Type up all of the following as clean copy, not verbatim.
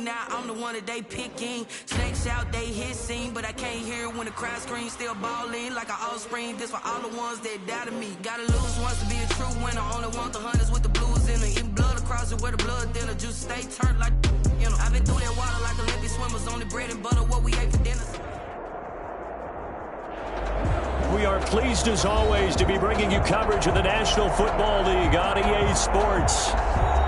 now I'm the one that they picking. Snakes out, they hissing, but I can't hear when the crowd screams. Still balling like an offspring. This for all the ones that doubted me. Gotta lose once to be a true winner. Only want the hunters with the blues in it. Eating blood across it where the blood thinner. Juice stay turned like, you know. I've been through that water like Olympic swimmers. Only bread and butter, what we ate for dinner. We are pleased, as always, to be bringing you coverage of the National Football League on EA Sports.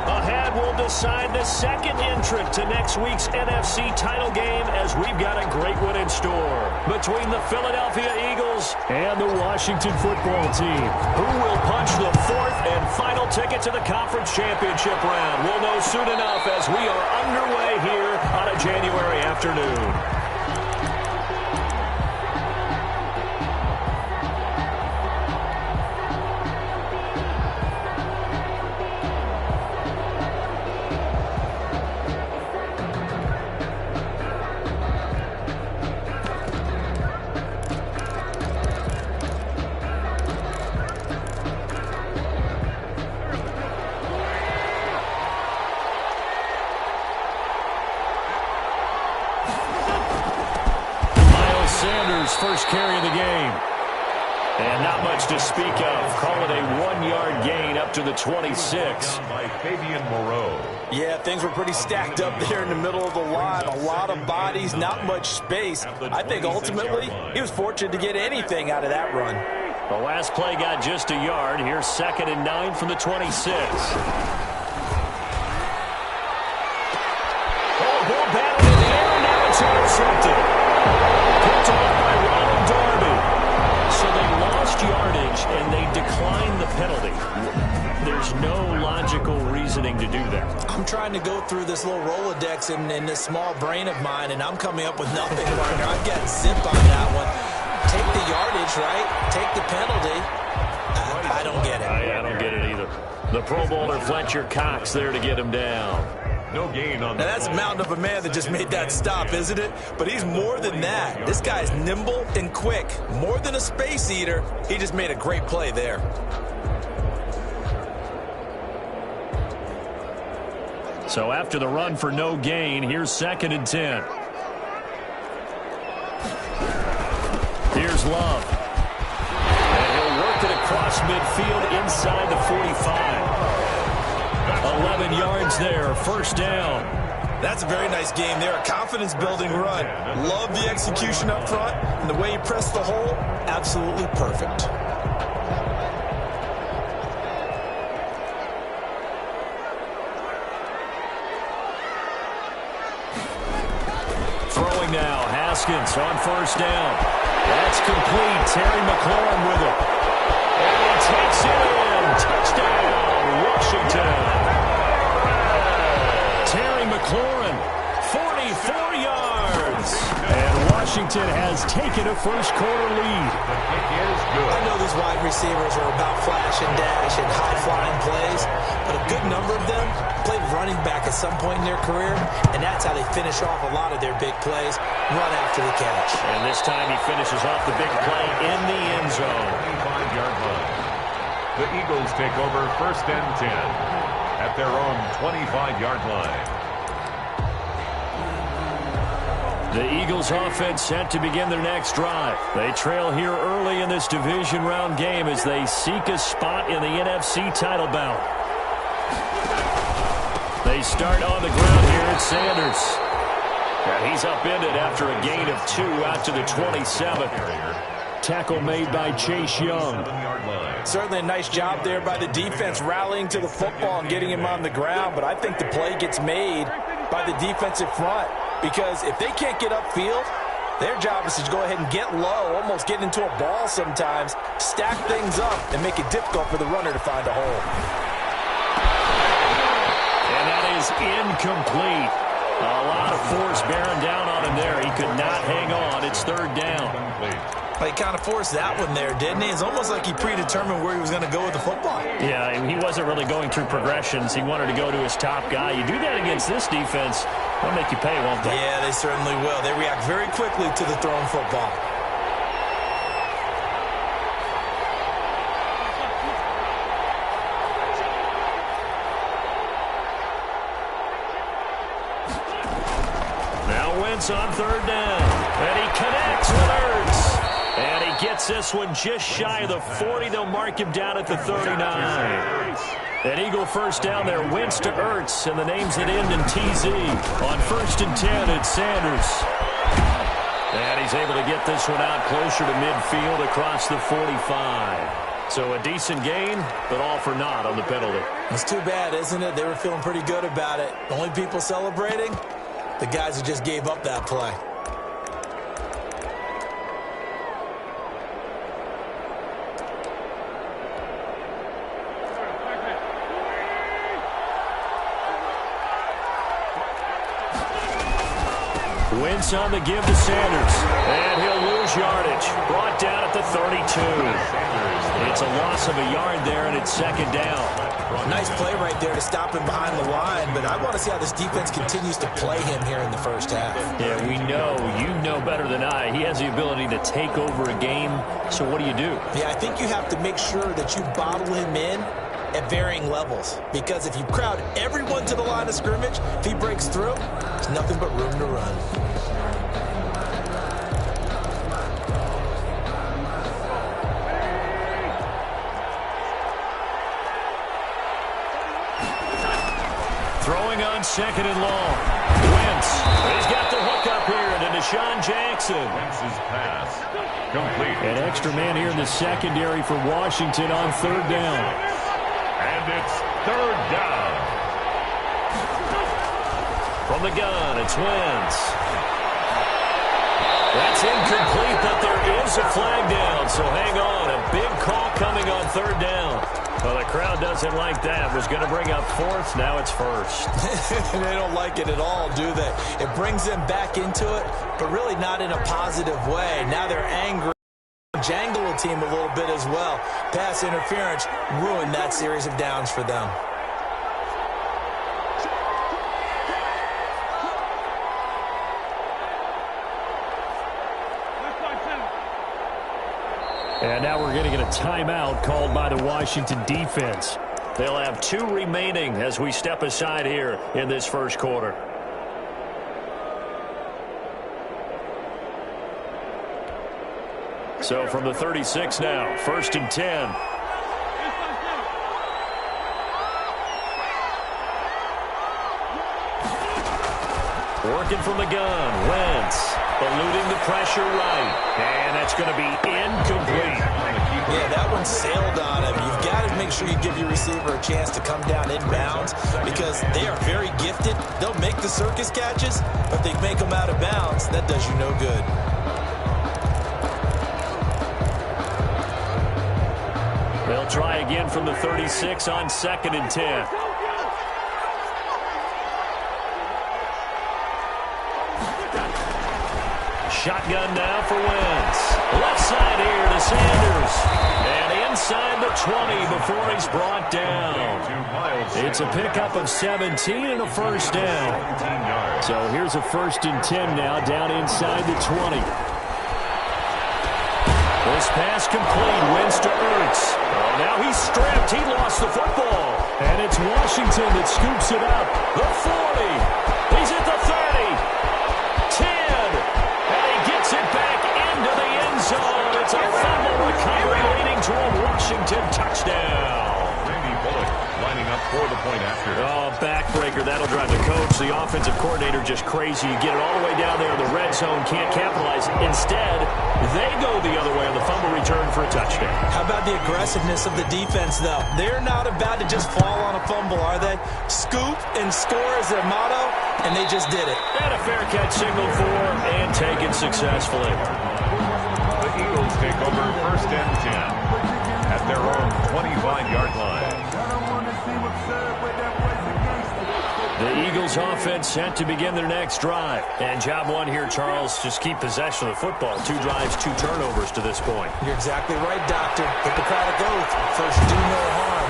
Ahead, we'll decide the second entrant to next week's NFC title game, as we've got a great one in store between the Philadelphia Eagles and the Washington Football Team. Who will punch the fourth and final ticket to the conference championship round? We'll know soon enough as we are underway here on a January afternoon. First carry of the game. And not much to speak of. Call it a 1-yard gain up to the 26. By Fabian Moreau. Yeah, things were pretty stacked up there in the middle of the line. A lot of bodies, not much space. I think ultimately he was fortunate to get anything out of that run. The last play got just a yard. Here's 2nd and 9 from the 26. Oh, ball batted in the air. Now it's intercepted. Picked off by Ronald Darby. So they lost yardage and they declined the penalty. There's no logical reasoning to do that. I'm trying to go through this little Rolodex in this small brain of mine, and I'm coming up with nothing, partner. I'm getting zip on that one. Take the yardage, right? Take the penalty. I don't get it. I don't get it either. The Pro Bowler Fletcher Cox there to get him down. No gain on now, that. that's a mountain of a man that just made that stop, isn't it? But he's more than that. This guy's nimble and quick. More than a space eater. He just made a great play there. So after the run for no gain, here's 2nd and 10. Here's Love. And he'll work it across midfield inside the 45. 11 yards there, first down. That's a very nice game there, a confidence-building run. Love the execution up front, and the way he pressed the hole, absolutely perfect. Throwing now, Haskins on first down. That's complete. Terry McLaurin with it. And he takes it in. Touchdown, Washington. Terry McLaurin, 44 yards. And Washington has taken a first-quarter lead. I know these wide receivers are about flash and dash and high-flying plays, but a good number of them played running back at some point in their career, and that's how they finish off a lot of their big plays, run after the catch. And this time he finishes off the big play in the end zone. 25-yard line. The Eagles take over 1st and 10 at their own 25-yard line. The Eagles offense set to begin their next drive. They trail here early in this division round game as they seek a spot in the NFC title bout. They start on the ground here at Sanders. And he's upended after a gain of 2 out to the 27. Tackle made by Chase Young. Certainly a nice job there by the defense rallying to the football and getting him on the ground, but I think the play gets made by the defensive front, because if they can't get upfield, their job is to go ahead and get low, almost get into a ball sometimes, stack things up, and make it difficult for the runner to find a hole. And that is incomplete. A lot of force bearing down on him there. He could not hang on. It's 3rd down. He kind of forced that one there, didn't he? It's almost like he predetermined where he was going to go with the football. Yeah, he wasn't really going through progressions. He wanted to go to his top guy. You do that against this defense, they'll make you pay, won't they? Yeah, they certainly will. They react very quickly to the thrown football. Wentz on third down. And he connects with Ertz. And he gets this one just shy of the 40. They'll mark him down at the 39. An Eagle first down there. Wentz to Ertz. And the names that end in TZ. On 1st and 10, it's Sanders. And he's able to get this one out closer to midfield across the 45. So a decent gain, but all for naught on the penalty. It's too bad, isn't it? They were feeling pretty good about it. The only people celebrating, the guys who just gave up that play. Wentz on the give to Sanders. And he'll lose yardage. Brought down at the 32. It's a loss of a yard there, and it's second down. Nice play right there to stop him behind the line, but I want to see how this defense continues to play him here in the first half. Yeah, we know. You know better than I. He has the ability to take over a game, so what do you do? Yeah, I think you have to make sure that you bottle him in at varying levels, because if you crowd everyone to the line of scrimmage, if he breaks through, there's nothing but room to run. Throwing on 2nd and long. Wentz. He's got the hook up here to Deshaun Jackson. Wentz's pass complete. An extra man here in the secondary for Washington on 3rd down. And it's 3rd down. From the gun, it's Wentz. That's incomplete, but there is a flag down, so hang on. A big call coming on 3rd down. Well, the crowd doesn't like that. Was going to bring up 4th. Now it's 1st. They don't like it at all, do they? It brings them back into it, but really not in a positive way. Now they're angry. Jangle the team a little bit as well. Pass interference ruined that series of downs for them. And now we're going to get a timeout called by the Washington defense. They'll have 2 remaining as we step aside here in this first quarter. So from the 36 now, 1st and 10. Working from the gun, Wentz. Eluding the pressure right. And that's going to be incomplete. Yeah, that one sailed on him. You've got to make sure you give your receiver a chance to come down inbounds because they are very gifted. They'll make the circus catches, but they make them out of bounds. That does you no good. They'll try again from the 36 on 2nd and 10. Shotgun now for Wentz. Left side here to Sanders. And inside the 20 before he's brought down. It's a pickup of 17 and a first down. So here's a 1st and 10 now down inside the 20. This pass complete. Wentz to Ertz. Oh, now he's stripped. He lost the football. And it's Washington that scoops it up. The 40. He's at the 30. 10. It back into the end zone. It's a fumble recovery leading to a Washington touchdown. Randy Bullock lining up for the point after. Oh, backbreaker. That'll drive the coach, the offensive coordinator, just crazy. You get it all the way down there in the red zone, can't capitalize. Instead, they go the other way on the fumble return for a touchdown. How about the aggressiveness of the defense, though? They're not about to just fall on a fumble, are they? Scoop and score is their motto, and they just did it. And a fair catch signaled for and taken successfully. The Eagles take over 1st and 10 at their own 25-yard line. The Eagles offense set to begin their next drive. And job 1 here, Charles, just keep possession of the football. 2 drives, 2 turnovers to this point. You're exactly right, Doctor. Hippocratic oath. First, do no harm.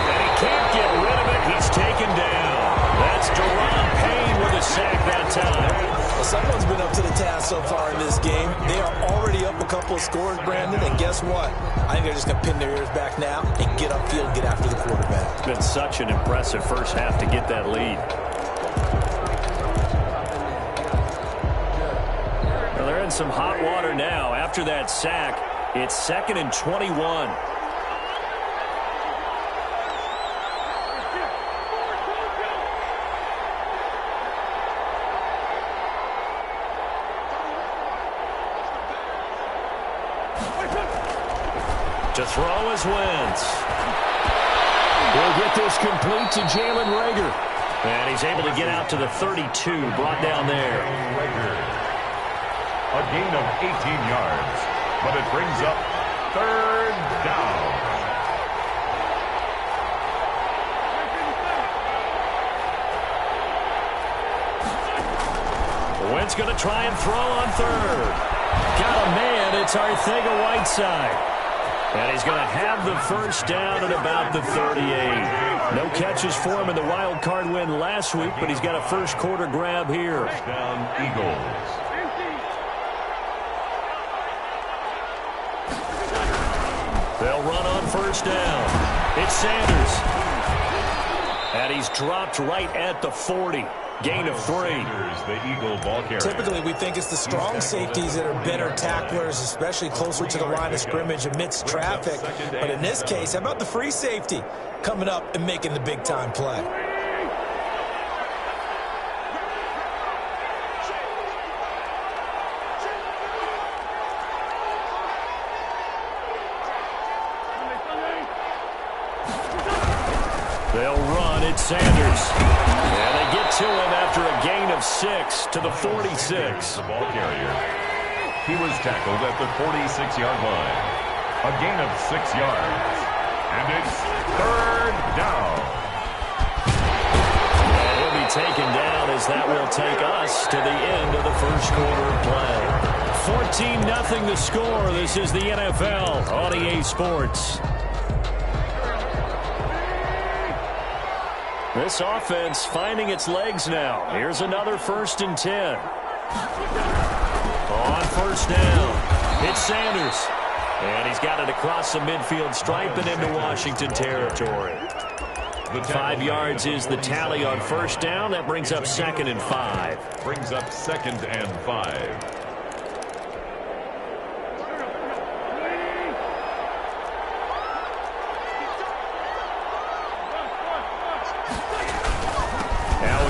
And he can't get rid of it. He's taken down. That's Deron Payne with a sack that time. Well, someone's been up to the task so far in this game. They are already up a couple of scores, Brandon, and guess what? I think they're just going to pin their ears back now and get upfield, get after the quarterback. It's been such an impressive first half to get that lead. some hot water now. After that sack, it's 2nd and 21. To throw is Wentz. We'll get this complete to Jalen Reagor. And he's able to get out to the 32, brought down there. A gain of 18 yards, but it brings up 3rd down. Wentz going to try and throw on 3rd. Got a man. It's Arcega-Whiteside. And he's going to have the 1st down at about the 38. No catches for him in the wild card win last week, but he's got a first quarter grab here. Down Eagles. They'll run on 1st down. It's Sanders. And he's dropped right at the 40. Gain of 3. The Eagle ball carrier. Typically, we think it's the strong safeties that are better tacklers, especially closer to the line of scrimmage amidst traffic. But in this case, how about the free safety coming up and making the big-time play? They'll run. It's Sanders. And they get to him after a gain of 6 to the 46. The ball carrier. He was tackled at the 46-yard line. A gain of 6 yards. And it's 3rd down. And he'll be taken down as that will take us to the end of the first quarter of play. 14-0 the score. This is the NFL on EA Sports. This offense finding its legs now. Here's another 1st and 10. On 1st down, it's Sanders. And he's got it across the midfield stripe and into Washington territory. 5 yards is the tally on 1st down. That brings up 2nd and 5. Brings up 2nd and 5.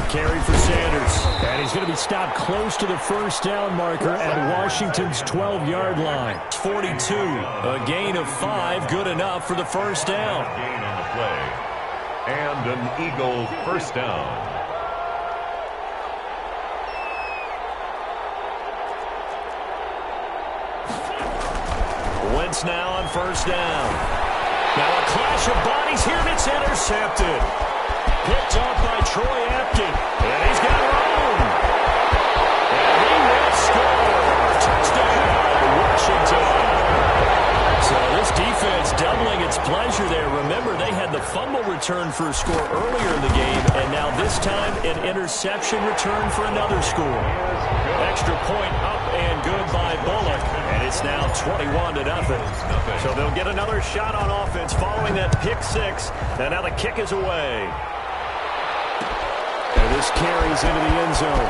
Carry for Sanders. And he's going to be stopped close to the 1st down marker at Washington's 12-yard line. 42. A gain of 5. Good enough for the 1st down. Gain on the play. And an Eagle 1st down. Wentz now on 1st down. Now a clash of bodies here, and it's intercepted. Picked up by Troy Apton. And he's got room. And he will score. Touchdown, Washington. So this defense doubling its pleasure there. Remember, they had the fumble return for a score earlier in the game, and now this time an interception return for another score. Extra point up and good by Bullock. And it's now 21-0. So they'll get another shot on offense following that pick 6. And now the kick is away. And this carries into the end zone.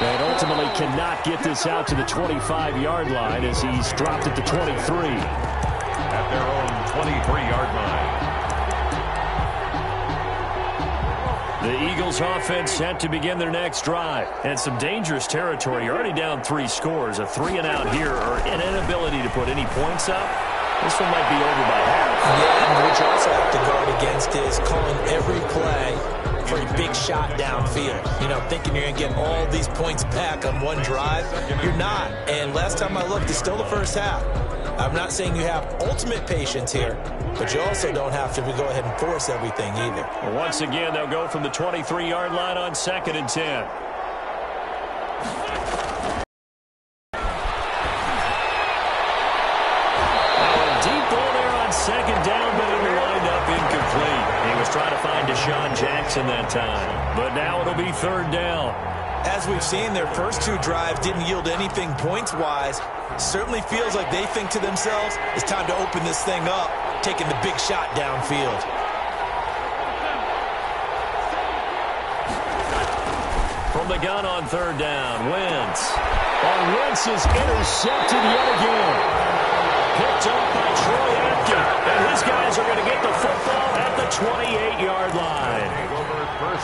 And ultimately cannot get this out to the 25-yard line as he's dropped at the 23. At their own 23-yard line. The Eagles offense set to begin their next drive. And some dangerous territory. You're already down 3 scores. A 3-and-out here or an inability to put any points up. This one might be over by half. Yeah, and what you also have to guard against is calling every play for a big shot downfield. You know, thinking you're going to get all these points back on one drive. You're not. And last time I looked, it's still the first half. I'm not saying you have ultimate patience here, but you also don't have to go ahead and force everything either. Well, once again, they'll go from the 23-yard line on 2nd and 10. Trying to find Deshaun Jackson that time. But now it'll be 3rd down. As we've seen, their first 2 drives didn't yield anything points-wise. Certainly feels like they think to themselves, it's time to open this thing up, taking the big shot downfield. From the gun on third down, Wentz. And Wentz is intercepted yet again. Picked up by Troy Apke. And his guys are going to get the football at the 28-yard line.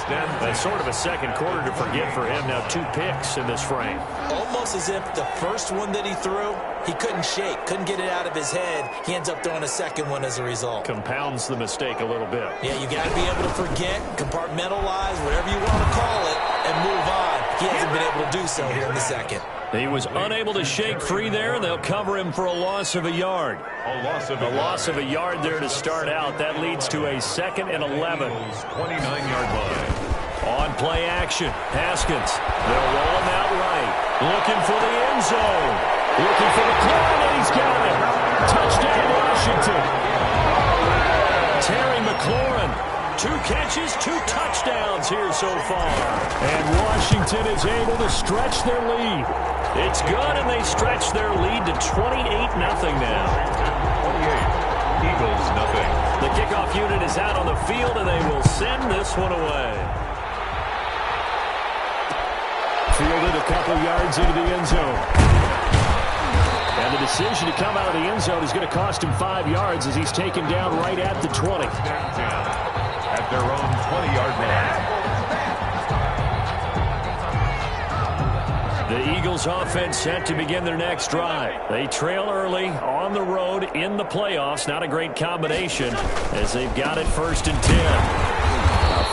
That's sort of a second quarter to forget for him. Now 2 picks in this frame. Almost as if the first one that he threw, he couldn't shake, couldn't get it out of his head. He ends up throwing a second one as a result. Compounds the mistake a little bit. Yeah, you got to be able to forget, compartmentalize, whatever you want to call it, and move on. He hasn't been able to do so here in the second. He was unable to shake free there. They'll cover him for a loss of a yard. A loss of a yard there to start out. That leads to a 2nd and 11. 29-yard line. On play action, Haskins. They'll roll him out right. Looking for the end zone. Looking for the McLaurin, and he's got it. Touchdown, Washington. Terry McLaurin. 2 catches, 2 touchdowns here so far. And Washington is able to stretch their lead. It's good, and they stretch their lead to 28-0 now. 28, Eagles nothing. The kickoff unit is out on the field, and they will send this one away. Fielded a couple yards into the end zone. And the decision to come out of the end zone is going to cost him 5 yards as he's taken down right at the 20. At their own 20-yard line. The Eagles offense set to begin their next drive. They trail early on the road in the playoffs. Not a great combination as they've got it 1st and 10.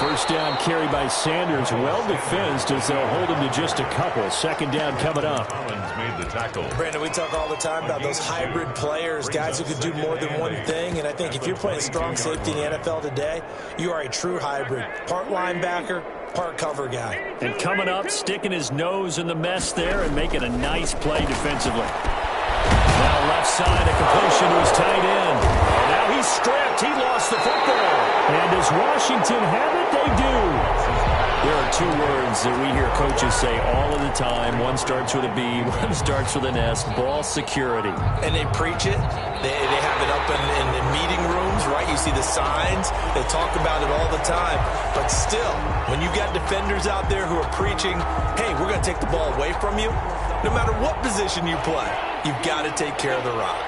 First down carry by Sanders, well defensed as they'll hold him to just a couple. 2nd down coming up. Collins made the tackle. Brandon, we talk all the time about those hybrid players, guys who could do more than one thing. And I think if you're playing strong safety in the NFL today, you are a true hybrid. Part linebacker, part cover guy. And coming up, sticking his nose in the mess there and making a nice play defensively. Now left side, a completion to his tight end. Now he's stripped. He lost the football. And does Washington have it? They do. There are 2 words that we hear coaches say all of the time. One starts with a B, one starts with an S. Ball security. And they preach it. They have it up in meeting rooms, right? You see the signs. They talk about it all the time. But still, when you've got defenders out there who are preaching, hey, we're going to take the ball away from you, no matter what position you play, you've got to take care of the rock.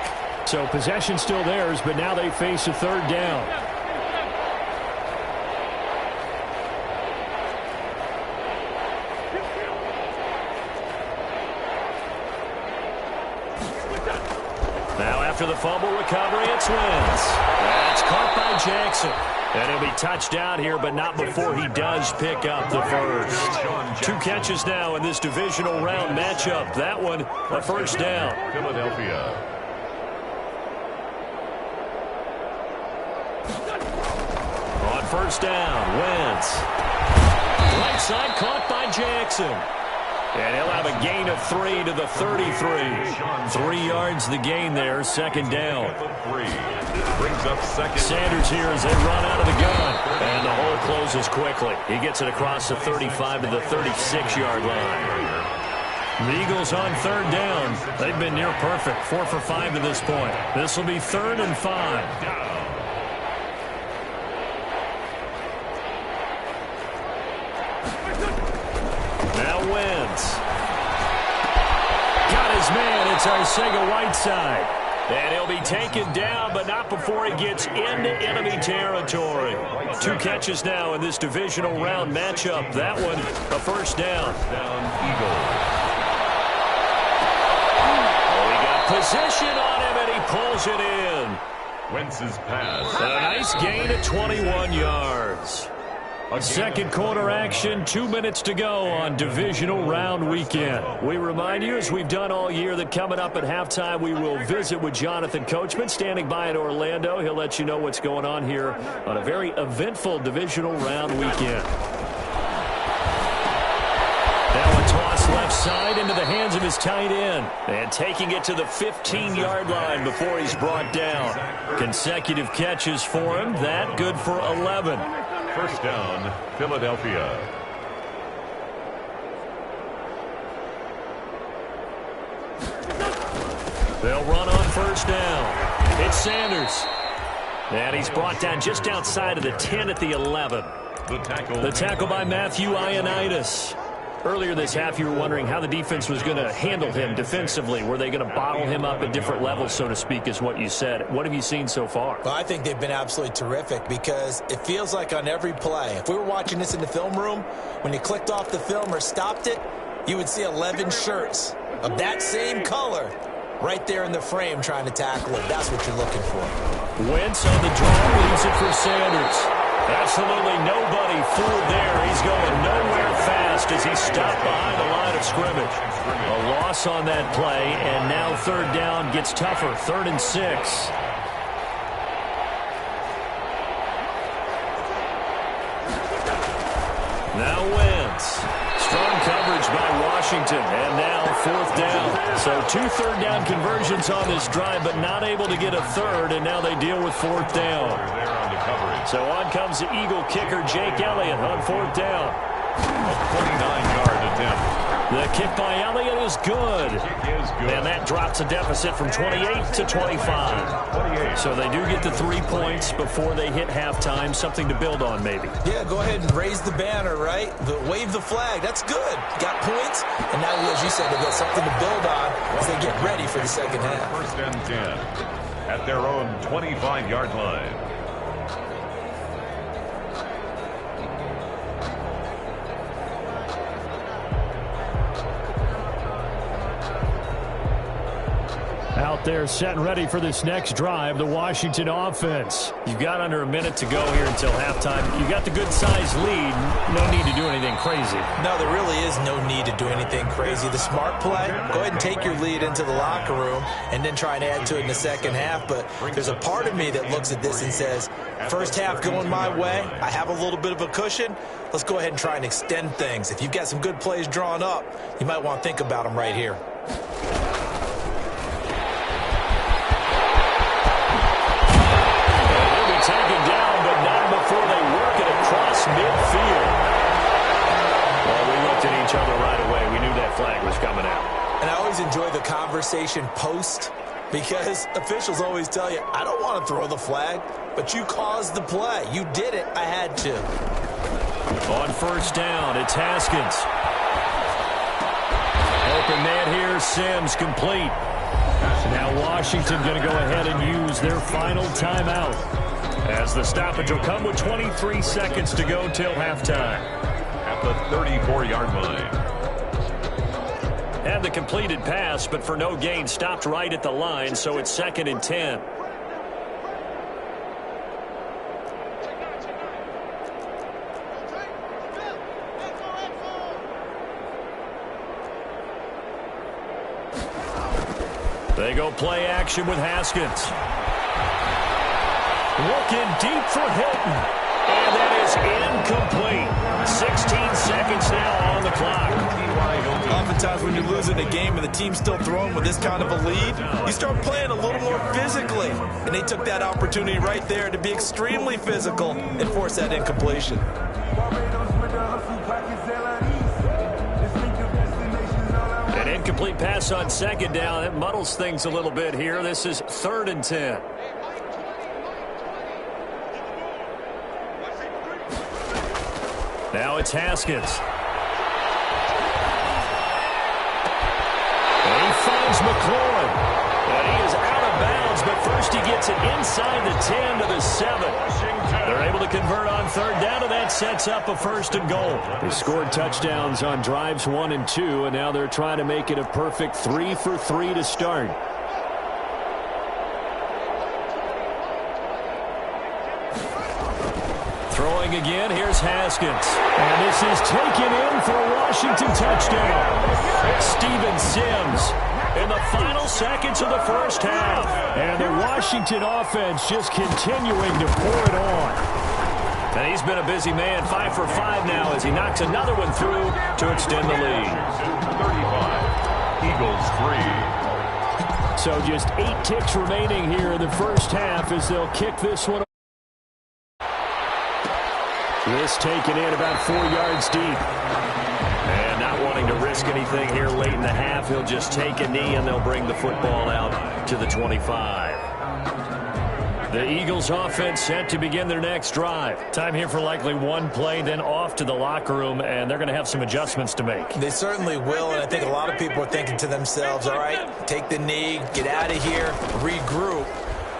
So possession still theirs, but now they face a 3rd down. Now after the fumble recovery, it's Wentz. That's caught by Jackson. And he'll be touched out here, but not before he does pick up the first. 2 catches now in this divisional round matchup. That one, a 1st down. Philadelphia. On 1st down, Wentz. Right side caught by Jackson. And he'll have a gain of 3 to the 33. 3 yards the gain there, 2nd down. Brings up 2nd. Sanders here as they run out of the gun. And the hole closes quickly. He gets it across the 35 to the 36-yard line. The Eagles on 3rd down. They've been near perfect, 4 for 5 to this point. This will be 3rd and 5. Wentz. Got his man. It's Arcega-Whiteside. And he'll be taken down, but not before he gets into enemy territory. 2 catches now in this divisional round matchup. That one, a 1st down. Oh, he got position on him, and he pulls it in. Wentz's pass. And a nice gain of 21 yards. A 2nd quarter action, 2 minutes to go on divisional round weekend. We remind you, as we've done all year, that coming up at halftime, we will visit with Jonathan Coachman, standing by in Orlando. He'll let you know what's going on here on a very eventful divisional round weekend. Now a toss left side into the hands of his tight end. And taking it to the 15-yard line before he's brought down. Consecutive catches for him. That good for 11. 1st down, Philadelphia. They'll run on 1st down. It's Sanders. And he's brought down just outside of the 10 at the 11. The tackle by Matthew Ioannidis. Earlier this half, you were wondering how the defense was going to handle him defensively. Were they going to bottle him up at different levels, so to speak, is what you said. What have you seen so far? Well, I think they've been absolutely terrific because it feels like on every play, if we were watching this in the film room, when you clicked off the film or stopped it, you would see 11 shirts of that same color right there in the frame trying to tackle it. That's what you're looking for. Wentz on the draw, leaves it for Sanders. Absolutely nobody fooled there. He's going nowhere fast as he's stopped behind the line of scrimmage. A loss on that play, and now third down gets tougher. 3rd and 6. Now Wentz. Strong coverage by Washington, and now 4th down. So 2 third-down conversions on this drive, but not able to get a third, and now they deal with 4th down. So on comes the Eagle kicker, Jake Elliott, on 4th down. A 29-yard attempt. The kick by Elliott is good. And that drops a deficit from 28 to 25. So they do get the 3 points before they hit halftime. Something to build on, maybe. Yeah, go ahead and raise the banner, right? Wave the flag. That's good. Got points. And now, as you said, they got something to build on as they get ready for the second half. 1st and 10 at their own 25-yard line. Out there set and ready for this next drive, the Washington offense. You've got under a minute to go here until halftime. You got the good-sized lead. No need to do anything crazy. No, there really is no need to do anything crazy. The smart play, go ahead and take your lead into the locker room and then try and add to it in the second half. But there's a part of me that looks at this and says, first half going my way, I have a little bit of a cushion. Let's go ahead and try and extend things. If you've got some good plays drawn up, you might want to think about them right here. Taken down, but not before they work it across midfield. Well, we looked at each other right away. We knew that flag was coming out. And I always enjoy the conversation post because officials always tell you, I don't want to throw the flag, but you caused the play. You did it. I had to. On 1st down, it's Haskins. Open man here, Sims complete. Now Washington going to go ahead and use their final timeout, as the stoppage will come with 23 seconds to go till halftime. At the 34-yard line. And the completed pass, but for no gain, stopped right at the line, so it's 2nd and 10. They go play action with Haskins. Looking deep for Hilton. And that is incomplete. 16 seconds now on the clock. Oftentimes when you're losing a game and the team's still throwing with this kind of a lead, you start playing a little more physically. And they took that opportunity right there to be extremely physical and force that incompletion. An incomplete pass on 2nd down. It muddles things a little bit here. This is 3rd and 10. Now it's Haskins. And he finds McLaurin. And he is out of bounds, but first he gets it inside the 10 to the 7. They're able to convert on 3rd down, and that sets up a 1st and goal. They scored touchdowns on drives 1 and 2, and now they're trying to make it a perfect 3 for 3 to start. Throwing again, here's Haskins. And this is taken in for a Washington touchdown. Steven Sims in the final seconds of the first half. And the Washington offense just continuing to pour it on. And he's been a busy man, 5 for 5 now as he knocks another one through to extend the lead. 35, Eagles 3. So just 8 kicks remaining here in the first half as they'll kick this one. This taken in about 4 yards deep. And not wanting to risk anything here late in the half, he'll just take a knee and they'll bring the football out to the 25. The Eagles offense set to begin their next drive. Time here for likely one play, then off to the locker room, and they're going to have some adjustments to make. They certainly will, and I think a lot of people are thinking to themselves, all right, take the knee, get out of here, regroup.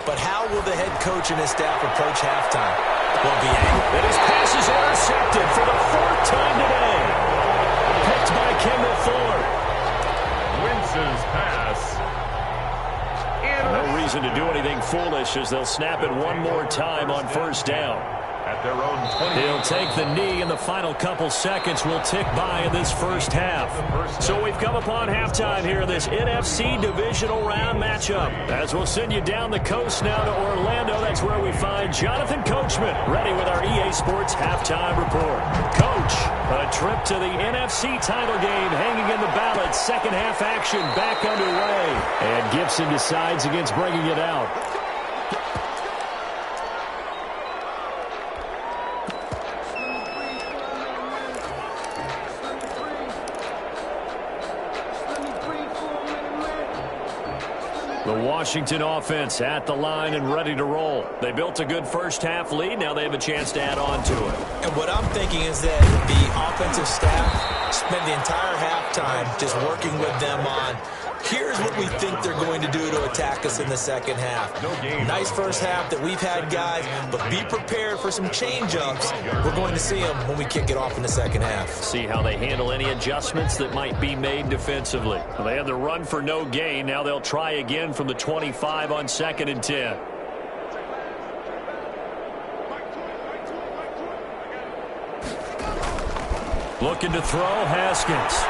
But how will the head coach and his staff approach halftime? Won't be angry. And his pass is intercepted for the fourth time today. Picked by Kendall Fuller. Wentz's pass. No reason to do anything foolish as they'll snap it one more time on first down. At their own 20. He'll take the knee, and the final couple seconds will tick by in this first half. So we've come upon halftime here in this NFC divisional round matchup. As we'll send you down the coast now to Orlando, that's where we find Jonathan Coachman ready with our EA Sports halftime report. Coach, a trip to the NFC title game hanging in the balance. Second half action back underway. And Gibson decides against bringing it out. The Washington offense at the line and ready to roll. They built a good first half lead. Now they have a chance to add on to it. And what I'm thinking is that the offensive staff spent the entire halftime just working with them on, here's what we think they're going to do to attack us in the second half. Nice first half that we've had, guys, but be prepared for some change-ups. We're going to see them when we kick it off in the second half. See how they handle any adjustments that might be made defensively. Well, they had the run for no gain. Now they'll try again from the 25 on 2nd and 10. Looking to throw, Haskins.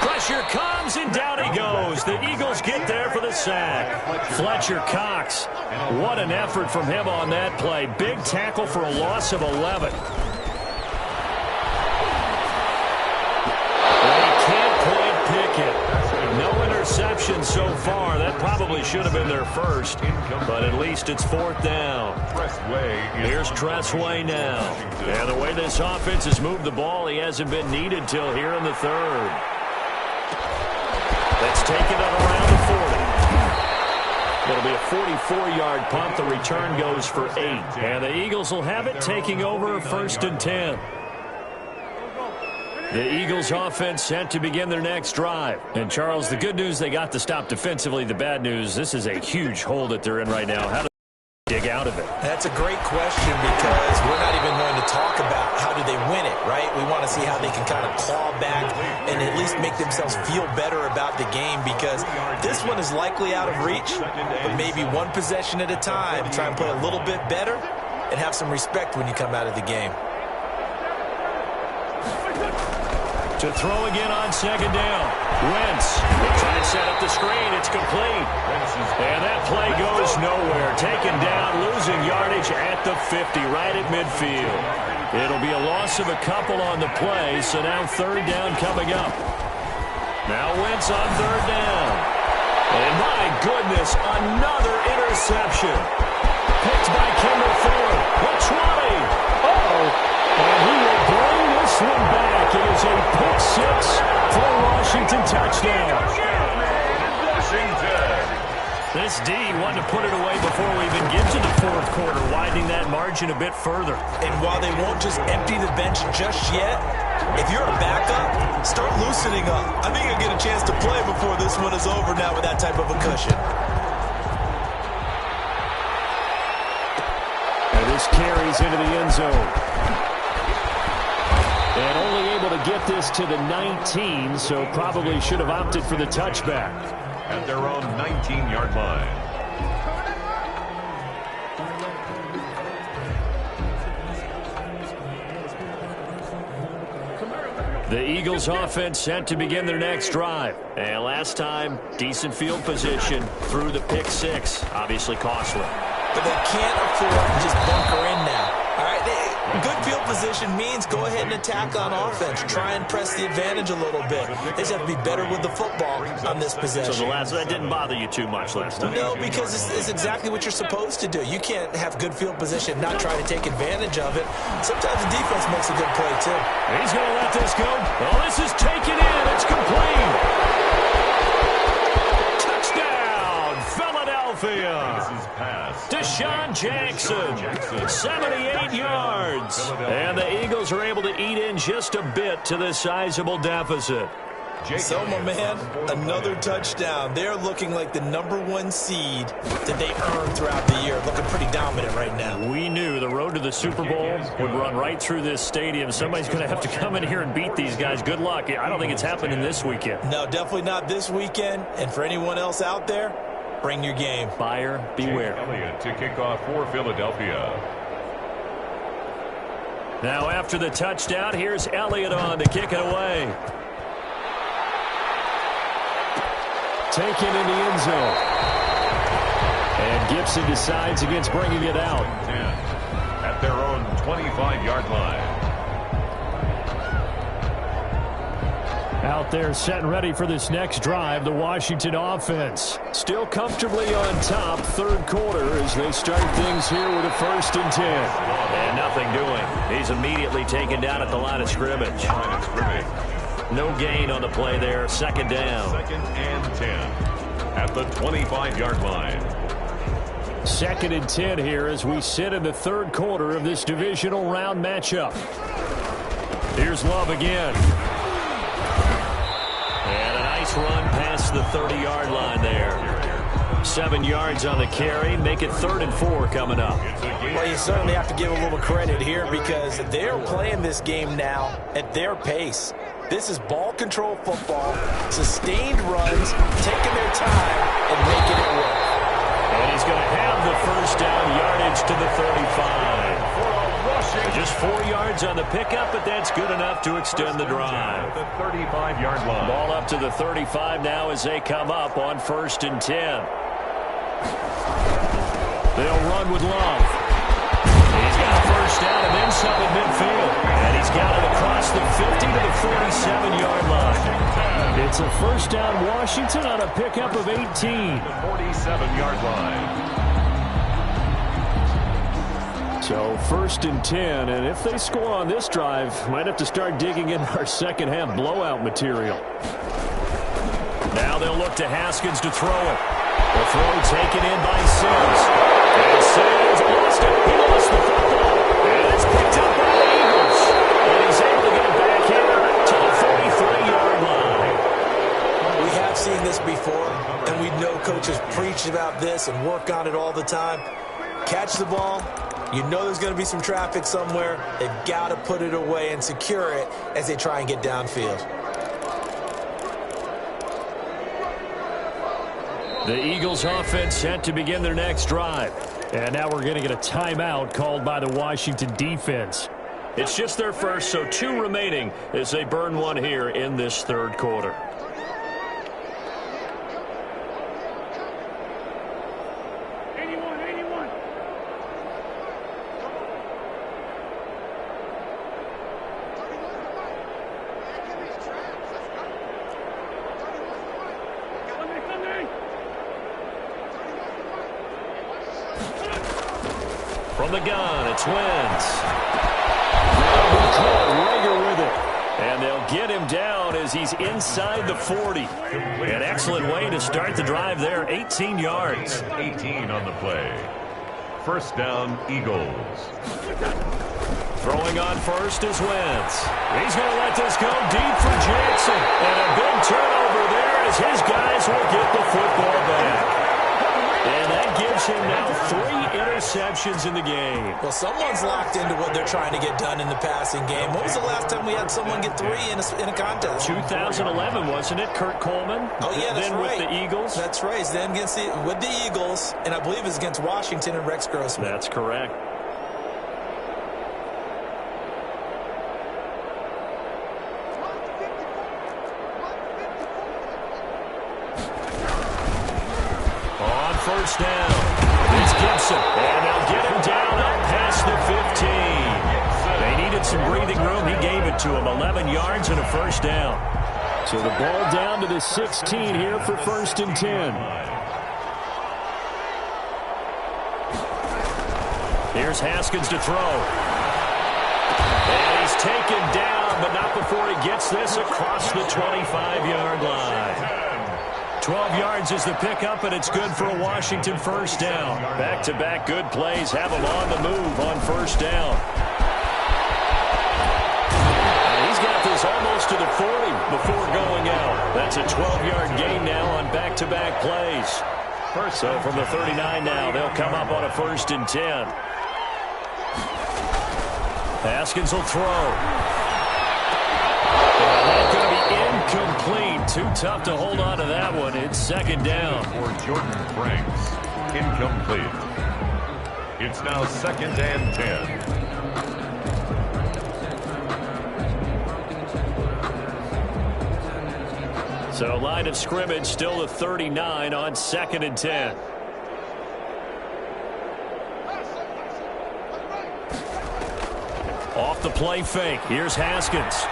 Pressure comes, and down he goes. The Eagles get there for the sack. Fletcher Cox. What an effort from him on that play. Big tackle for a loss of 11. They can't point Pickett. No interception so far. That probably should have been their first, but at least it's fourth down. Here's Tressway now. And the way this offense has moved the ball, he hasn't been needed till here in the third. That's taken up around the 40. It'll be a 44-yard punt. The return goes for 8. And the Eagles will have it, taking over 1st and 10. The Eagles offense set to begin their next drive. And, Charles, the good news, they got the stop defensively. The bad news, this is a huge hole that they're in right now. How do they dig out of it? That's a great question because we're not even going to talk about how do they win it, right? We want to see how they can kind of claw back and at least make themselves feel better about the game because this one is likely out of reach, but maybe one possession at a time. Try and play a little bit better and have some respect when you come out of the game. To throw again on 2nd down. Wentz. They try to set up the screen. It's complete. And that play goes nowhere. Taken down, losing yardage at the 50, right at midfield. It'll be a loss of a couple on the play, so now 3rd down coming up. Now Wentz on 3rd down. And my goodness, another interception. Picked by Kendall Fuller. The 20. And he will bring this one back. It is a pick 6 for a Washington touchdown. This D wanted to put it away before we even get to the 4th quarter, widening that margin a bit further. And while they won't just empty the bench just yet, if you're a backup, start loosening up. I think you'll get a chance to play before this one is over now with that type of a cushion. And this carries into the end zone. And only able to get this to the 19, so probably should have opted for the touchback. At their own 19-yard line. The Eagles offense set to begin their next drive. And last time, decent field position through the pick 6. Obviously costly. But they can't afford to just bunker in now. All right, good field position means go ahead and attack on offense. Try and press the advantage a little bit. They just have to be better with the football on this possession. So that didn't bother you too much last time? No, because it's exactly what you're supposed to do. You can't have good field position, not try to take advantage of it. Sometimes the defense makes a good play, too. He's going to let this go. Oh, this is taken in. It's complete. Touchdown, Philadelphia. Philadelphia. Deshaun Jackson, 78 yards. And the Eagles are able to eat in just a bit to this sizable deficit. So, my man, another touchdown. They're looking like the #1 seed that they earned throughout the year. Looking pretty dominant right now. We knew the road to the Super Bowl would run right through this stadium. Somebody's going to have to come in here and beat these guys. Good luck. I don't think it's happening this weekend. No, definitely not this weekend. And for anyone else out there, bring your game. Buyer beware. Elliott to kick off for Philadelphia. Now after the touchdown, here's Elliott on to kick it away. Taken in the end zone. And Gibson decides against bringing it out. 10 at their own 25-yard line. Out there set and ready for this next drive, the Washington offense. Still comfortably on top, third quarter, as they start things here with a 1st and 10. And nothing doing. He's immediately taken down at the line of scrimmage. No gain on the play there. 2nd down. 2nd and 10 at the 25-yard line. 2nd and 10 here as we sit in the third quarter of this divisional round matchup. Here's Love again. And a nice run past the 30-yard line there. 7 yards on the carry. Make it 3rd and 4 coming up. Well, you certainly have to give a little credit here because they're playing this game now at their pace. This is ball control football, sustained runs, taking their time, and making it work. And he's going to have the 1st down, yardage to the 35. Just 4 yards on the pickup, but that's good enough to extend the drive. The 35-yard line. Ball up to the 35 now as they come up on 1st and 10. They'll run with Love. He's got a 1st down and then some at midfield. And he's got it across the 50 to the 47-yard line. It's a 1st down Washington on a pickup of 18. The 47-yard line. So 1st and 10, and if they score on this drive, might have to start digging in our second half blowout material. Now they'll look to Haskins to throw it. The throw taken in by Sims. And Sims lost it. He lost the football. And it's picked up by the Eagles. And he's able to get it back here to the 43-yard line. We have seen this before, and we know coaches preach about this and work on it all the time. Catch the ball. You know there's going to be some traffic somewhere. They've got to put it away and secure it as they try and get downfield. The Eagles offense set to begin their next drive. And now we're going to get a timeout called by the Washington defense. It's just their first, so 2 remaining as they burn one here in this third quarter. From the gun, it's Wentz. Rager with it. And they'll get him down as he's inside the 40. An excellent way to start the drive there, 18 yards. 18 on the play. 1st down, Eagles. Throwing on first is Wentz. He's going to let this go deep for Jackson. And a big turnover there as his guys will get the football back. And that gives him now 3 interceptions in the game. Well, someone's locked into what they're trying to get done in the passing game. When was the last time we had someone get 3 in a contest? 2011, wasn't it? Kurt Coleman? Oh, yeah, that's then right. With the Eagles? That's right. Then with the Eagles, and I believe it's against Washington and Rex Grossman. That's correct. First down. It's Gibson. And they'll get him down up past the 15. They needed some breathing room. He gave it to him. 11 yards and a 1st down. So the ball down to the 16 here for 1st and 10. Here's Haskins to throw. And he's taken down, but not before he gets this across the 25-yard line. 12 yards is the pickup, and it's good for a Washington first down. Back-to-back good plays have them on the move on first down. He's got this almost to the 40 before going out. That's a 12-yard gain now on back-to-back plays. So from the 39 now, they'll come up on a 1st and 10. Haskins will throw. That's going to be incomplete. Too tough to hold on to that one. It's 2nd down. For Jordan Franks, incomplete. It's now 2nd and 10. So line of scrimmage still the 39 on 2nd and 10. Off the play fake. Here's Haskins.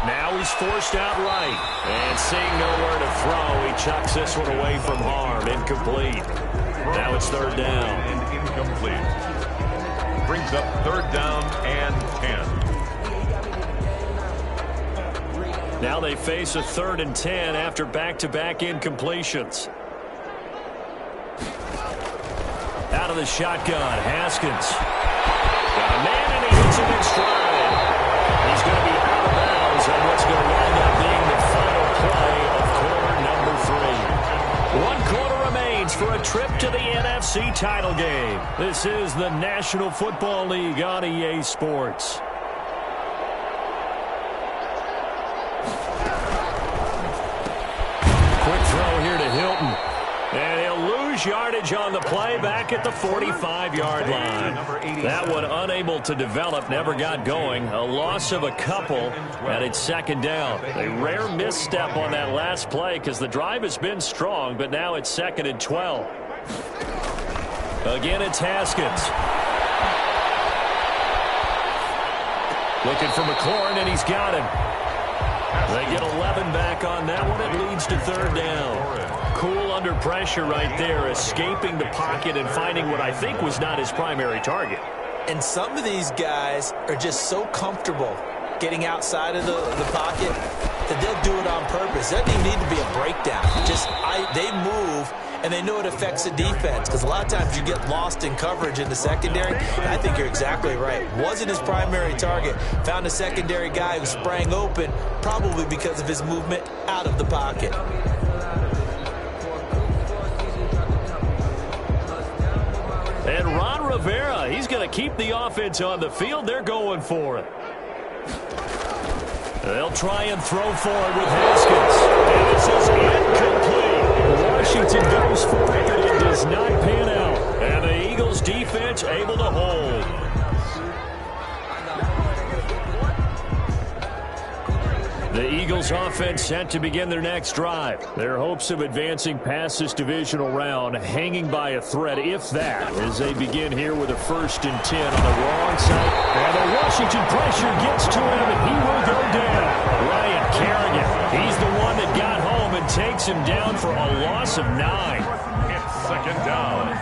Now he's forced out right. And seeing nowhere to throw, he chucks this one away from harm. Incomplete. Now it's 3rd down. And incomplete. Brings up 3rd down and 10. Now they face a 3rd and 10 after back-to-back incompletions. Out of the shotgun, Haskins. Got a man, and he hits him in stride. He's going to be out of bounds on what's going to wind up being the final play of quarter number 3. 1 quarter remains for a trip to the NFC title game. This is the National Football League on EA Sports. Quick throw here to Hilton. And he'll lose yardage on the play back at the 45-yard line. That one unable to develop, never got going. A loss of a couple, and it's 2nd down. A rare misstep on that last play because the drive has been strong, but now it's 2nd and 12. Again, it's Haskins. Looking for McLaurin, and he's got him. They get 11 back on that one. It leads to 3rd down. Cool under pressure right there, escaping the pocket and finding what I think was not his primary target. And some of these guys are just so comfortable getting outside of the pocket that they'll do it on purpose. It doesn't even need to be a breakdown. They move, and they know it affects the defense because a lot of times you get lost in coverage in the secondary. And I think you're exactly right. Wasn't his primary target. Found a secondary guy who sprang open, probably because of his movement out of the pocket. And Ron Rivera, he's going to keep the offense on the field. They're going for it. They'll try and throw for it with Haskins. And this is incomplete. Washington goes for it, but it does not pan out. And the Eagles defense able to hold. The Eagles offense set to begin their next drive. Their hopes of advancing past this divisional round hanging by a thread, if that, as they begin here with a 1st and 10 on the wrong side. And the Washington pressure gets to him, and he will go down. Ryan Kerrigan, he's the one that got home and takes him down for a loss of 9. It's 2nd down.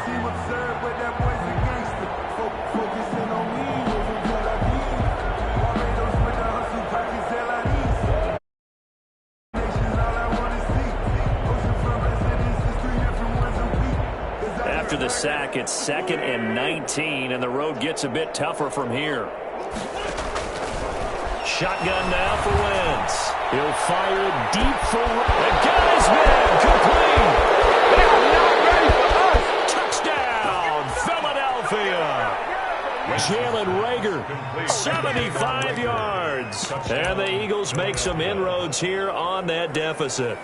After the sack, it's 2nd and 19, and the road gets a bit tougher from here. Shotgun now for Wentz. He'll fire it deep for... The gun is made. Complete. They are not ready for us. Touchdown, Philadelphia. Jalen Reagor, 75 yards. And the Eagles make some inroads here on that deficit.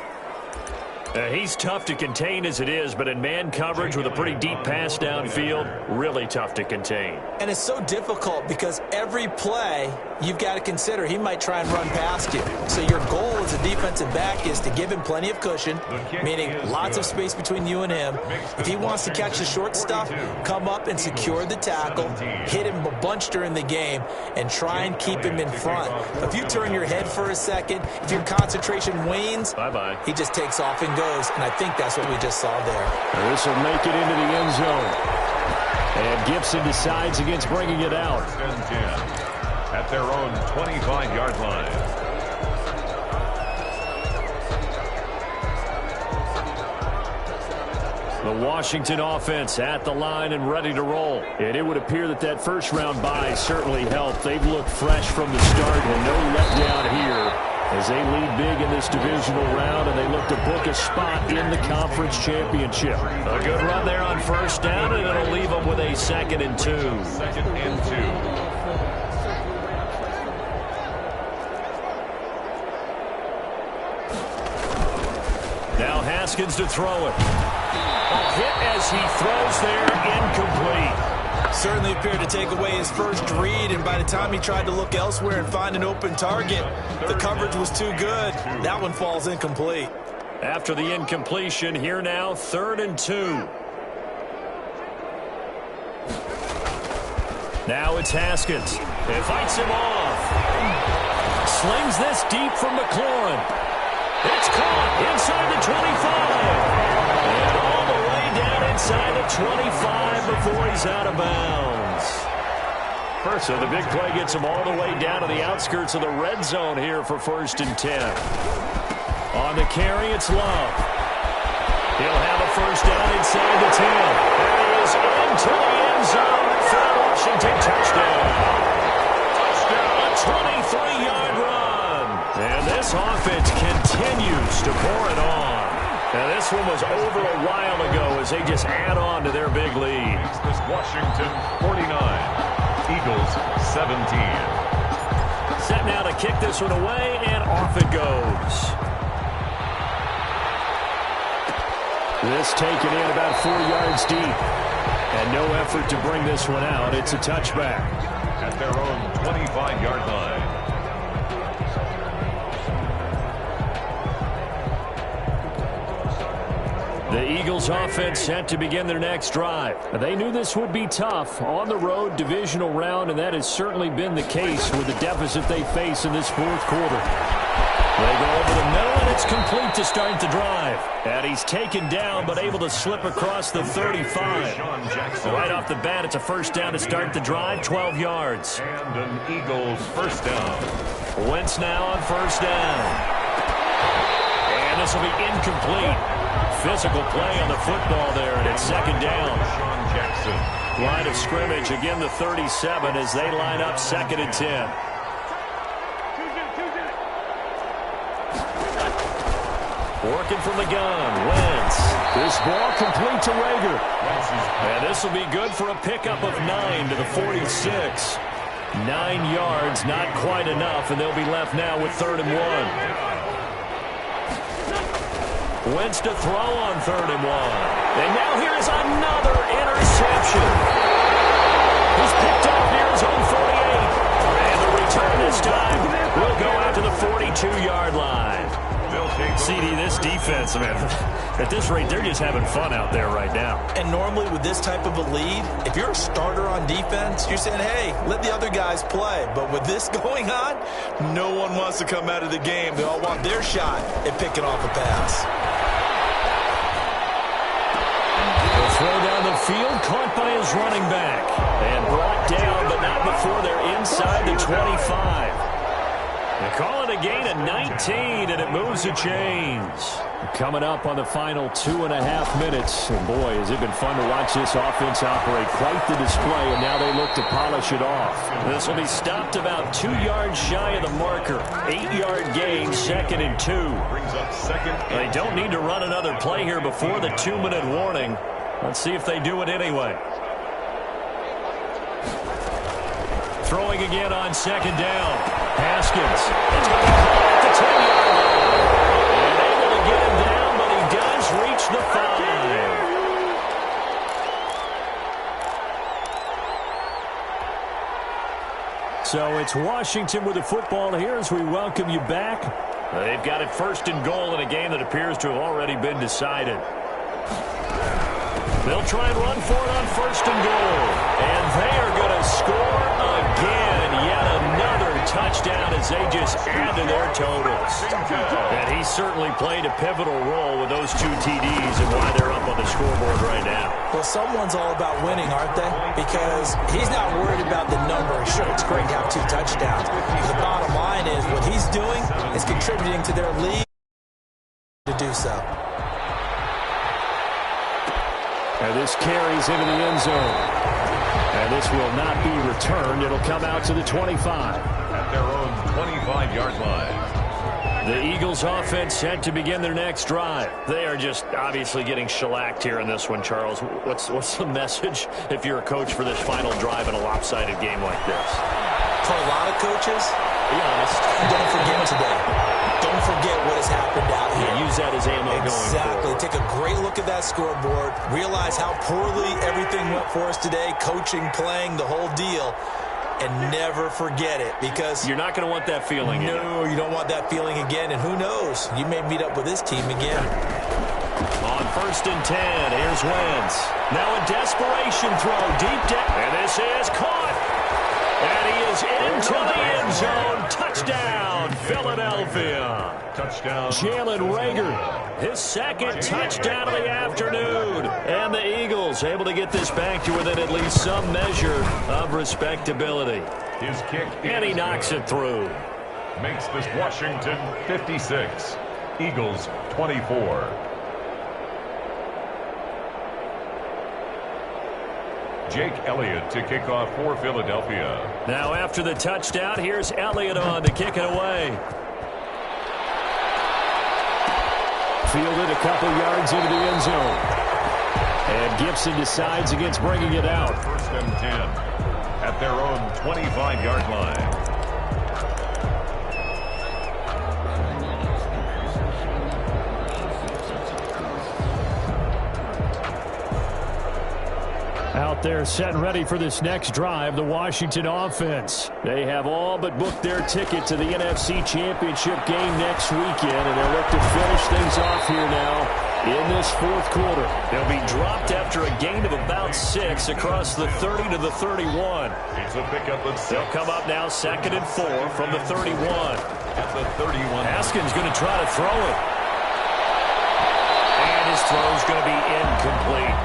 He's tough to contain as it is, but in man coverage with a pretty deep pass downfield, really tough to contain. And it's so difficult because every play you've got to consider he might try and run past you. So your goal as a defensive back is to give him plenty of cushion, meaning lots of space between you and him. If he wants to catch the short stuff, come up and secure the tackle, hit him a bunch during the game, and try and keep him in front. If you turn your head for a second, if your concentration wanes, bye-bye. He just takes off and goes, and I think that's what we just saw there. This will make it into the end zone. And Gibson decides against bringing it out. At their own 25-yard line. The Washington offense at the line and ready to roll. And it would appear that that first round bye certainly helped. They've looked fresh from the start and no letdown here as they lead big in this divisional round and they look to book a spot in the conference championship. A good run there on first down, and it'll leave them with a 2nd and 2. 2nd and 2. Now Haskins to throw it. A hit as he throws there, incomplete. Certainly appeared to take away his first read, and by the time he tried to look elsewhere and find an open target, the coverage was too good. That one falls incomplete. After the incompletion, here now, 3rd and 2. Now it's Haskins. It fights him off. Slings this deep from McLaurin. It's caught inside the 25. And all the way down inside the 25 before he's out of bounds. So the big play gets him all the way down to the outskirts of the red zone here for 1st and 10. On the carry, it's Love. He'll have a first down inside the 10. There he is into the end zone for the Washington touchdown. A 23-yard run. And this offense continues to pour it on. Now, this one was over a while ago as they just add on to their big lead. This Washington 49, Eagles 17. Set now to kick this one away, and off it goes. This taken in about 4 yards deep. And no effort to bring this one out. It's a touchback. At their own 25-yard line. The Eagles offense set to begin their next drive. They knew this would be tough on the road divisional round, and that has certainly been the case with the deficit they face in this 4th quarter. They go over the middle, and it's complete to start the drive. And he's taken down, but able to slip across the 35. Right off the bat, it's a first down to start the drive, 12 yards. And an Eagles first down. Wentz now on first down. And this will be incomplete. Physical play on the football there, and it's 2nd down. Line of scrimmage, again the 37 as they line up 2nd and 10. Working from the gun, Wentz. This ball complete to Rager. And this will be good for a pickup of 9 to the 46. 9 yards, not quite enough, and they'll be left now with 3rd and 1. Wentz to throw on 3rd and 1. And now here is another interception. He's picked off near his own 48. And the return this time will go out to the 42-yard line. CD, this defense, man, at this rate, they're just having fun out there right now. And normally with this type of a lead, if you're a starter on defense, you're saying, hey, let the other guys play. But with this going on, no one wants to come out of the game. They all want their shot at picking off a pass. The throw down the field, caught by his running back. And brought down, but not before they're inside the 25. They call it a gain of 19, and it moves the chains. Coming up on the final 2.5 minutes. And boy, has it been fun to watch this offense operate. Quite the display, and now they look to polish it off. This will be stopped about 2 yards shy of the marker. 8-yard gain, 2nd and 2. Brings up 2nd. They don't need to run another play here before the 2-minute warning. Let's see if they do it anyway. Throwing again on 2nd down. Haskins. It's going to be caught at the 10-yard line. And able to get him down, but he does reach the 5. So it's Washington with the football here as we welcome you back. They've got it 1st and goal in a game that appears to have already been decided. They'll try and run for it on 1st and goal. And they are going to score again. Yet another touchdown as they just add to their totals. And he certainly played a pivotal role with those 2 TDs and why they're up on the scoreboard right now. Well, someone's all about winning, aren't they? Because he's not worried about the number. Sure, it's great to have 2 touchdowns. The bottom line is what he's doing is contributing to their lead to do so. And this carries into the end zone. And this will not be returned. It'll come out to the 25. At their own 25-yard line. The Eagles offense set to begin their next drive. They are just obviously getting shellacked here in this one, Charles. What's the message if you're a coach for this final drive in a lopsided game like this? For a lot of coaches, be honest, don't forget today. Don't forget what has happened out here. Yeah, use that as ammo going Exactly. forward. Take a great look at that scoreboard. Realize how poorly everything went for us today. Coaching, playing, the whole deal. And never forget it, because you're not going to want that feeling. No, you don't want that feeling again. And who knows? You may meet up with this team again. On 1st and 10, here's Wentz. Now a desperation throw deep down. And this is caught. And he is into the end zone. Touchdown, Philadelphia. Touchdown. Jalen Reagor, his second touchdown of the afternoon. And the Eagles able to get this back to within at least some measure of respectability. His kick And he knocks it through. Makes this Washington 56. Eagles 24. Jake Elliott to kick off for Philadelphia. Now after the touchdown, here's Elliott on to kick it away. Fielded a couple yards into the end zone. And Gibson decides against bringing it out. 1st and 10 at their own 25-yard line. Out there set and ready for this next drive, the Washington offense. They have all but booked their ticket to the NFC Championship game next weekend, and they'll look to finish things off here now in this 4th quarter. They'll be dropped after a gain of about 6 across the 30 to the 31. It's a pickup of 6. They'll come up now 2nd and 4 from the 31. At the 31. Haskins going to try to throw it. And his throw's going to be incomplete.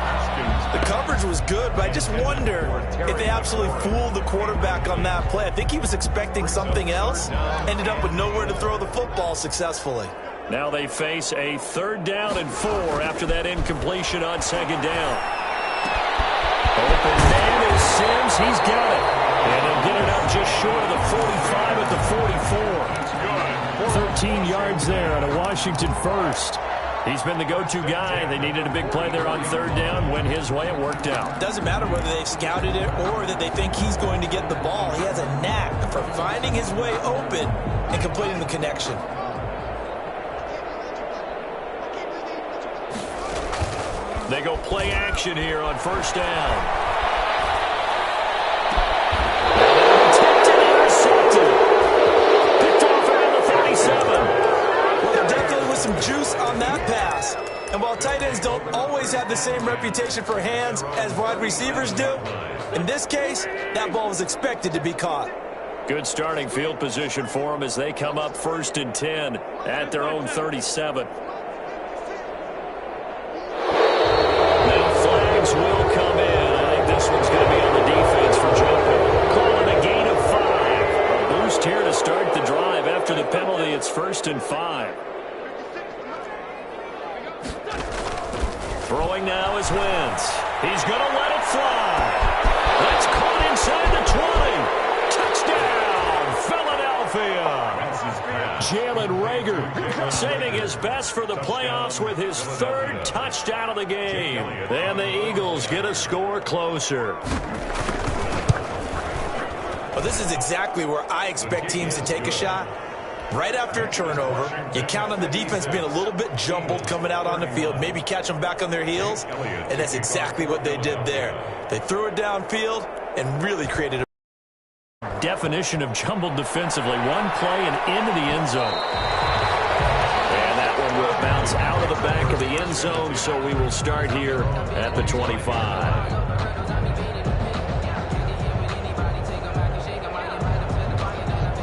The coverage was good, but I just wonder if they absolutely fooled the quarterback on that play. I think he was expecting something else. Ended up with nowhere to throw the football successfully. Now they face a 3rd down and 4 after that incompletion on 2nd down. Open man is Sims. He's got it. And he'll get it up just short of the 45 at the 44. 13 yards there on a Washington first. He's been the go-to guy. They needed a big play there on 3rd down. Went his way. It worked out. Doesn't matter whether they've scouted it or that they think he's going to get the ball. He has a knack for finding his way open and completing the connection. They go play action here on 1st down. Some juice on that pass. And while tight ends don't always have the same reputation for hands as wide receivers do, in this case, that ball was expected to be caught. Good starting field position for them as they come up 1st and 10 at their own 37. Now flags will come in. I think this one's going to be on the defense for jumping. Calling a gain of 5. A boost here to start the drive. After the penalty, it's 1st and 5. Throwing now is Wentz. He's going to let it fly. That's caught inside the 20. Touchdown, Philadelphia. Jalen Reagor saving his best for the playoffs with his 3rd touchdown of the game. And the Eagles get a score closer. Well, this is exactly where I expect teams to take a shot. Right after a turnover, you count on the defense being a little bit jumbled coming out on the field, maybe catch them back on their heels, and that's exactly what they did there. They threw it downfield and really created a definition of jumbled defensively. One play and into the end zone. And that one will bounce out of the back of the end zone, so we will start here at the 25.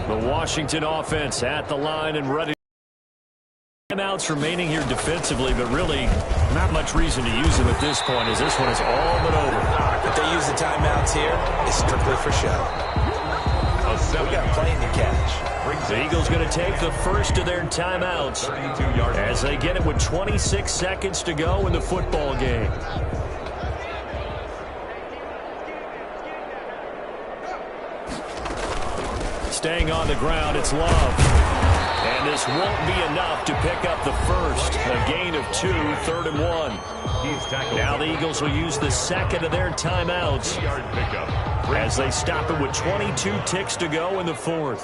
The Washington offense at the line and ready. Timeouts remaining here defensively, but really not much reason to use them at this point, as this one is all but over. If they use the timeouts here, it's strictly for show. We got plenty to catch. The Eagles going to take the first of their timeouts as they get it with 26 seconds to go in the football game. Staying on the ground, it's Love. And this won't be enough to pick up the first. A gain of 2, 3rd and 1. Now the Eagles will use the second of their timeouts as they stop it with 22 ticks to go in the 4th.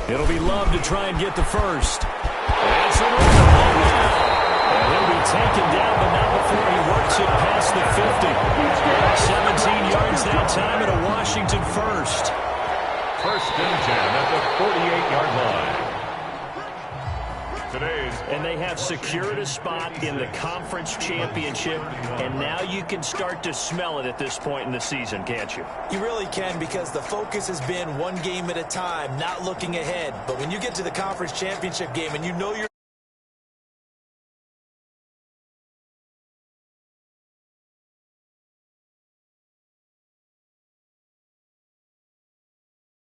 It'll be Love to try and get the first. That's a ball now. And he'll be taken down, but not before he works it past the 50. 17 yards that time at a Washington first. First and 10 at the 48-yard line. And they have secured a spot in the conference championship, and now you can start to smell it at this point in the season, can't you? You really can, because the focus has been one game at a time, not looking ahead. But when you get to the conference championship game and you know you're